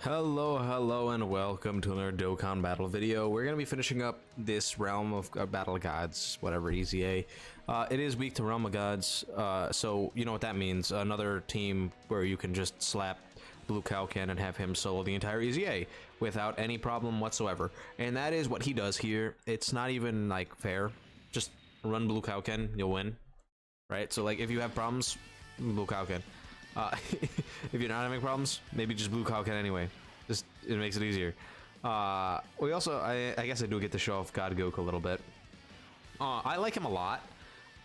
Hello, and welcome to another Dokkan battle video. We're going to be finishing up this Realm of Battle of Gods, whatever, EZA. It is weak to Realm of Gods, so you know what that means. Another team where you can just slap Blue Kalkan and have him solo the entire EZA without any problem whatsoever. And that is what he does here. It's not even, like, fair. Just run Blue Kalkan, you'll win. Right? So, like, if you have problems, Blue Kalkan. If you're not having problems, maybe just Blue Kalkan anyway. Just it makes it easier. We also, I guess I do get to show off God Goku a little bit. I like him a lot.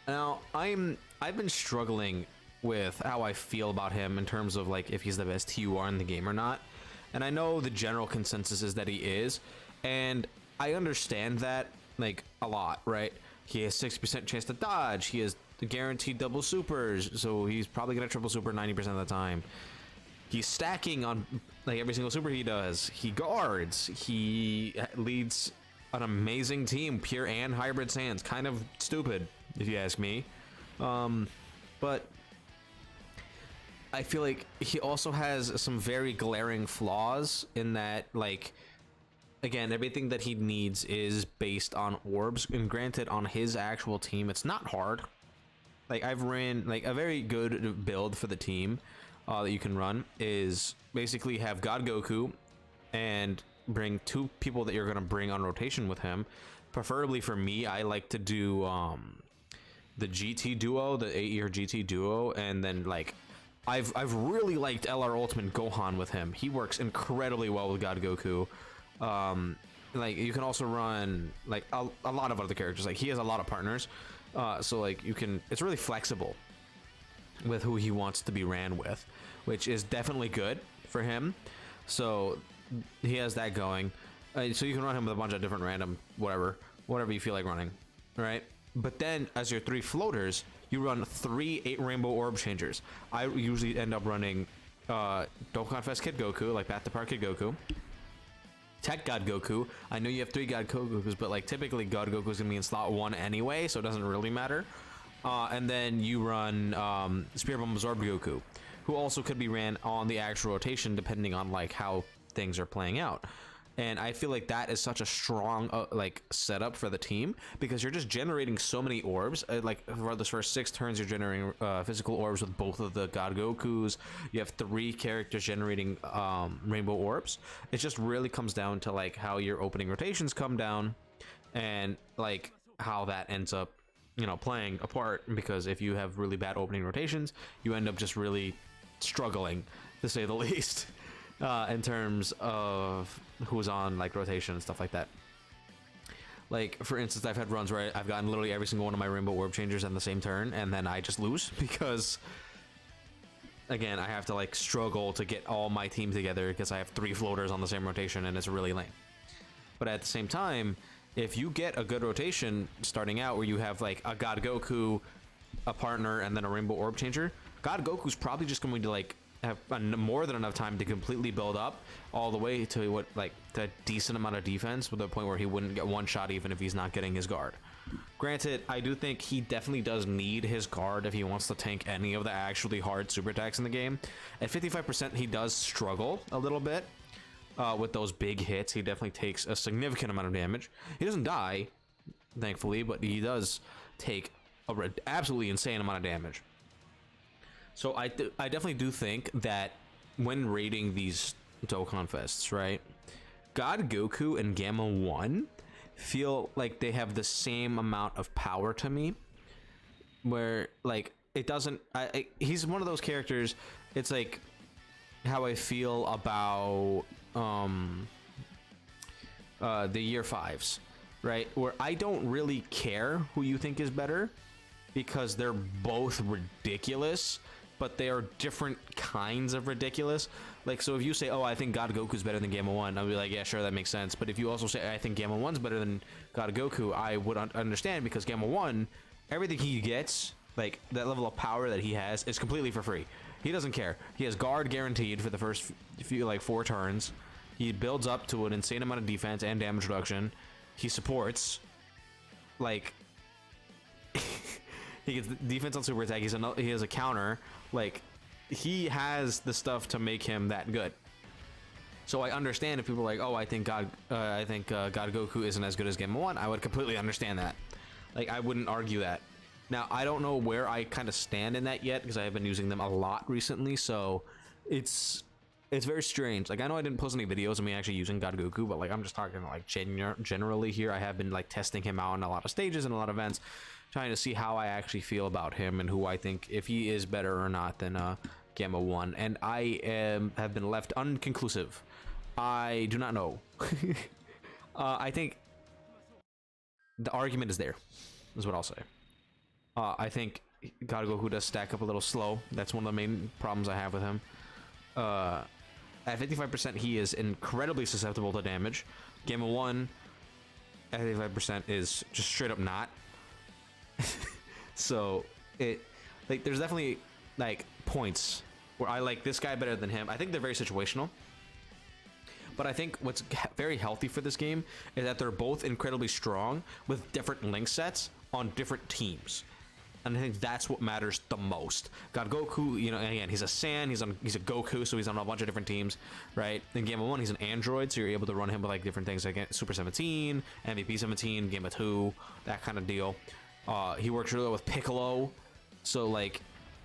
Now I've been struggling with how I feel about him in terms of like if he's the best TUR in the game or not. And I know the general consensus is that he is, and I understand that like a lot, right? He has 60% chance to dodge. He has guaranteed double supers, so he's probably gonna triple super 90% of the time. He's stacking on like every single super he does. He guards. He leads an amazing team, pure and hybrid Saiyans. Kind of stupid, if you ask me. But I feel like he also has some very glaring flaws in that, like, again, everything that he needs is based on orbs, and granted, on his actual team, it's not hard. Like, I've ran like a very good build for the team that you can run is basically have God Goku and bring two people that you're gonna bring on rotation with him. Preferably for me, I like to do the GT duo, the 8-year GT duo, and then like I've really liked LR Ultimate Gohan with him. He works incredibly well with God Goku. Like you can also run like a lot of other characters. Like he has a lot of partners, so like you can. It's really flexible with who he wants to be ran with, which is definitely good for him. So he has that going. So you can run him with a bunch of different random whatever you feel like running, right? But then as your 3 floaters, you run 3 8 rainbow orb changers. I usually end up running Dokkan Fest Kid Goku, like Path to Power Kid Goku. Tech God Goku. I know you have 3 God Gokus, but like typically God Goku is gonna be in slot 1 anyway, so it doesn't really matter. And then you run Spirit Bomb Absorb Goku, who also could be ran on the actual rotation depending on like how things are playing out. And I feel like that is such a strong like setup for the team because you're just generating so many orbs. Like for the first 6 turns, you're generating physical orbs with both of the God Gokus. You have 3 characters generating rainbow orbs. It just really comes down to like how your opening rotations come down, and like how that ends up, you know, playing a part. Because if you have really bad opening rotations, you end up just really struggling, to say the least. In terms of who's on like rotation and stuff like that. Like for instance, I've had runs where I've gotten literally every single one of my rainbow orb changers on the same turn, and then I just lose because again I have to like struggle to get all my team together because I have 3 floaters on the same rotation, and it's really lame. But at the same time, if you get a good rotation starting out where you have like a God Goku, a partner, and then a rainbow orb changer, God Goku's probably just going to like have more than enough time to completely build up all the way to what like the decent amount of defense, with the point where he wouldn't get one shot even if he's not getting his guard. Granted, I do think he definitely does need his guard if he wants to tank any of the actually hard super attacks in the game. At 55%, he does struggle a little bit with those big hits. He definitely takes a significant amount of damage. He doesn't die, thankfully, but he does take an absolutely insane amount of damage. So I definitely do think that when rating these Dokkan Fests, right, God Goku and Gamma 1 feel like they have the same amount of power to me, where like it doesn't, he's one of those characters, it's like how I feel about the year 5s, right, where I don't really care who you think is better because they're both ridiculous, but they are different kinds of ridiculous. Like, so if you say, oh, I think God Goku's better than Gamma 1, I'll be like, yeah, sure, that makes sense. But if you also say, I think Gamma 1's better than God Goku, I would understand, because Gamma 1, everything he gets, like, that level of power that he has, is completely for free. He doesn't care. He has guard guaranteed for the first few, like, 4 turns. He builds up to an insane amount of defense and damage reduction. He supports, like... He gets defense on super attack. He has a counter. Like, he has the stuff to make him that good. So I understand if people are like, oh, I think God Goku isn't as good as Game 1. I would completely understand that. Like, I wouldn't argue that. Now, I don't know where I kind of stand in that yet because I have been using them a lot recently. So it's very strange. Like, I know I didn't post any videos of me actually using God Goku, but like I'm just talking like generally here. I have been like testing him out in a lot of stages and a lot of events, trying to see how I actually feel about him and who I think if he is better or not than Gamma 1. And I have been left unconclusive. I do not know. I think the argument is there, is what I'll say. I think God Goku does stack up a little slow. That's one of the main problems I have with him. At 55%, he is incredibly susceptible to damage. Gamma 1 at 55% is just straight up not. So it, like, there's definitely like points where I like this guy better than him. I think they're very situational. But I think what's very healthy for this game is that they're both incredibly strong with different link sets on different teams. And I think that's what matters the most. God Goku, you know, and again, he's a Saiyan, he's a Goku, so he's on a bunch of different teams, right? In Gamma 1, he's an android, so you're able to run him with like different things like Super 17, MVP 17, Gamma 2, that kind of deal. He works really well with Piccolo, so like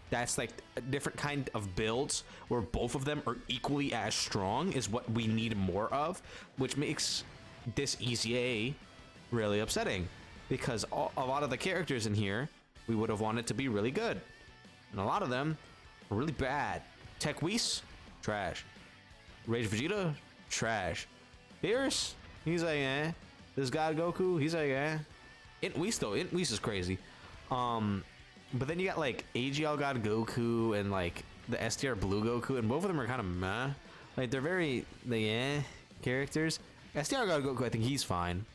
that's like a different kind of builds where both of them are equally as strong is what we need more of, which makes this EZA really upsetting because a lot of the characters in here we would have wanted to be really good, and a lot of them are really bad. Tech Whis, trash. Rage Vegeta, trash. Beerus, he's like eh. This God Goku, he's like eh. Int Whis though, Int Whis is crazy. But then you got like AGL God Goku and like the STR Blue Goku, and both of them are kind of meh. Like they're very characters. STR God Goku, I think he's fine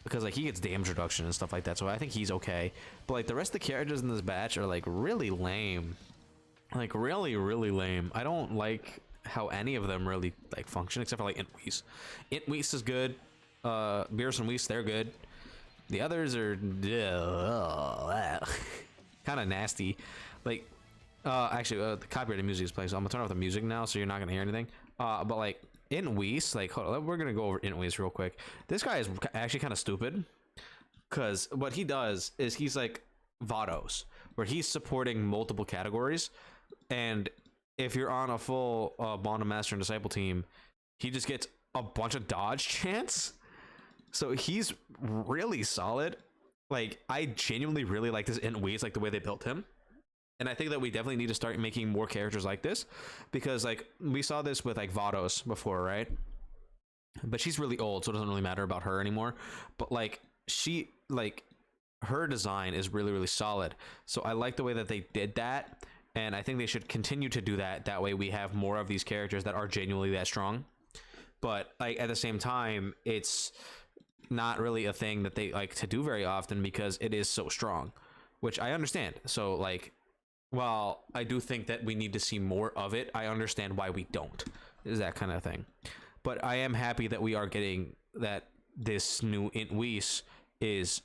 because like he gets damage reduction and stuff like that, so I think he's okay. But like the rest of the characters in this batch are like really lame, like really lame. I don't like how any of them really like function except for like Int Whis. Int Whis is good. Beerus and Whis, they're good. The others are kind of nasty. Like actually the copyrighted music is playing, so I'm gonna turn off the music now so you're not gonna hear anything. But like Int Whis, like hold on, we're gonna go over Int Whis real quick. This guy is actually kind of stupid because what he does is he's like Vados, where he's supporting multiple categories, and if you're on a full Bond of Master and Disciple team, he just gets a bunch of dodge chance. So he's really solid. Like I genuinely really like this Int Whis, like the way they built him. And I think that we definitely need to start making more characters like this, because like we saw this with like Vados before, right? But she's really old, so it doesn't really matter about her anymore. But like she, like her design is really solid. So I like the way that they did that, and I think they should continue to do that. That way we have more of these characters that are genuinely that strong. But like at the same time, it's not really a thing that they like to do very often because it is so strong, which I understand. So like, while I do think that we need to see more of it, I understand why we don't, is that kind of thing. But I am happy that we are getting that this new Int Whis is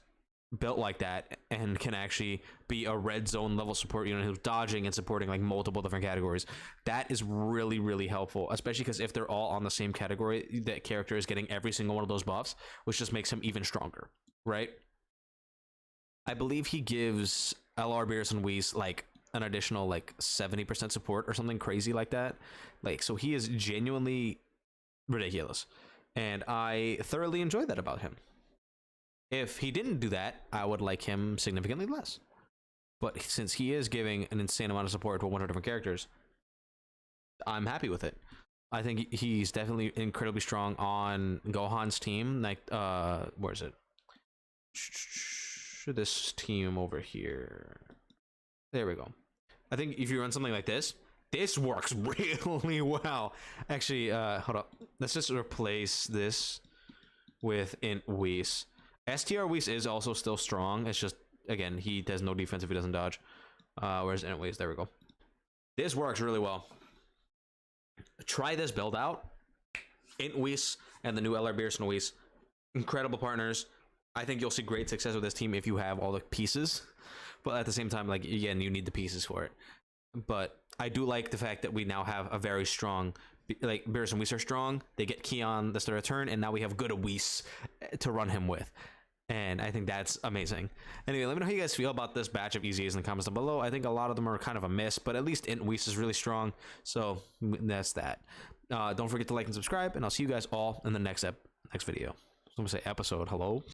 built like that and can actually be a red zone level support unit who's dodging and supporting like multiple different categories. That is really helpful, especially because if they're all on the same category, that character is getting every single one of those buffs, which just makes him even stronger, right? I believe he gives LR Beerus and Whis like an additional like 70% support or something crazy like that. Like, so he is genuinely ridiculous, and I thoroughly enjoy that about him. If he didn't do that, I would like him significantly less. But since he is giving an insane amount of support to a bunch of different characters, I'm happy with it. I think he's definitely incredibly strong on Gohan's team. Like, where is it? This team over here. There we go. I think if you run something like this, this works really well. Actually, hold up. Let's just replace this with Int Whis. STR Whis is also still strong. It's just, again, he does no defense if he doesn't dodge. Where's Int Whis? There we go. This works really well. Try this build out. Int Whis and the new LR Beerus and Whis. Incredible partners. I think you'll see great success with this team if you have all the pieces. But at the same time, like, again, you need the pieces for it. But I do like the fact that we now have a very strong like Beerus and Whis are strong. They get Keon this their turn, and now we have good Whis to run him with. And I think that's amazing. Anyway, let me know how you guys feel about this batch of EZAs in the comments down below. I think a lot of them are kind of a miss, but at least Whis is really strong. So that's that. Don't forget to like and subscribe, and I'll see you guys all in the next video. I'm gonna say episode. Hello.